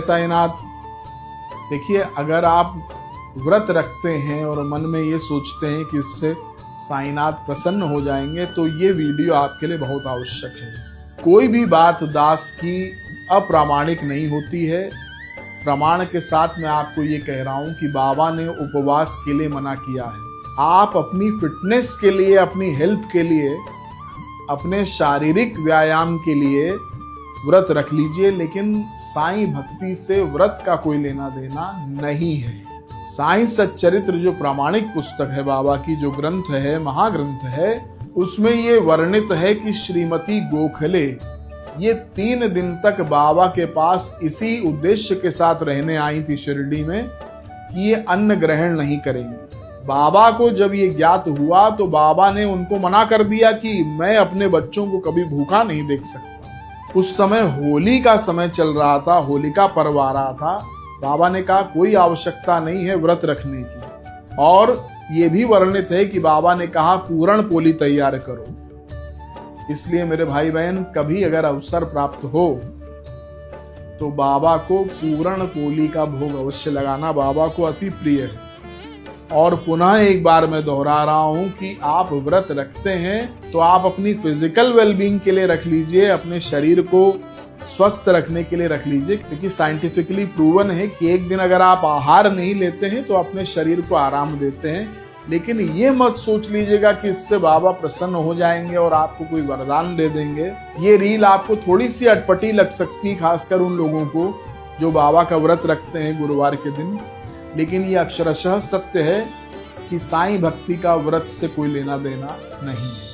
साईनाथ, देखिए, अगर आप व्रत रखते हैं और मन में ये सोचते हैं कि इससे साईनाथ प्रसन्न हो जाएंगे, तो ये वीडियो आपके लिए बहुत आवश्यक है। कोई भी बात दास की अप्रामाणिक नहीं होती है। प्रमाण के साथ मैं आपको ये कह रहा हूं कि बाबा ने उपवास के लिए मना किया है। आप अपनी फिटनेस के लिए, अपनी हेल्थ के लिए, अपने शारीरिक व्यायाम के लिए व्रत रख लीजिए, लेकिन साईं भक्ति से व्रत का कोई लेना देना नहीं है। साईं सच्चरित्र जो प्रामाणिक पुस्तक है, बाबा की जो ग्रंथ है, महाग्रंथ है, उसमें ये वर्णित है कि श्रीमती गोखले ये 3 दिन तक बाबा के पास इसी उद्देश्य के साथ रहने आई थी शिरडी में कि ये अन्न ग्रहण नहीं करेंगी। बाबा को जब ये ज्ञात हुआ तो बाबा ने उनको मना कर दिया कि मैं अपने बच्चों को कभी भूखा नहीं देख सकता। उस समय होली का समय चल रहा था, होलिका पर्व आ रहा था। बाबा ने कहा कोई आवश्यकता नहीं है व्रत रखने की, और ये भी वर्णित है कि बाबा ने कहा पूरण पोली तैयार करो। इसलिए मेरे भाई बहन, कभी अगर अवसर प्राप्त हो तो बाबा को पूरण पोली का भोग अवश्य लगाना, बाबा को अति प्रिय है। और पुनः एक बार मैं दोहरा रहा हूं कि आप व्रत रखते हैं तो आप अपनी फिजिकल वेलबींग के लिए रख लीजिए, अपने शरीर को स्वस्थ रखने के लिए रख लीजिए, क्योंकि साइंटिफिकली प्रूवन है कि एक दिन अगर आप आहार नहीं लेते हैं तो अपने शरीर को आराम देते हैं। लेकिन ये मत सोच लीजिएगा कि इससे बाबा प्रसन्न हो जाएंगे और आपको कोई वरदान दे देंगे। ये रील आपको थोड़ी सी अटपटी लग सकती है, खासकर उन लोगों को जो बाबा का व्रत रखते हैं गुरुवार के दिन, लेकिन ये अक्षरशः सत्य है कि साईं भक्ति का व्रत से कोई लेना देना नहीं है।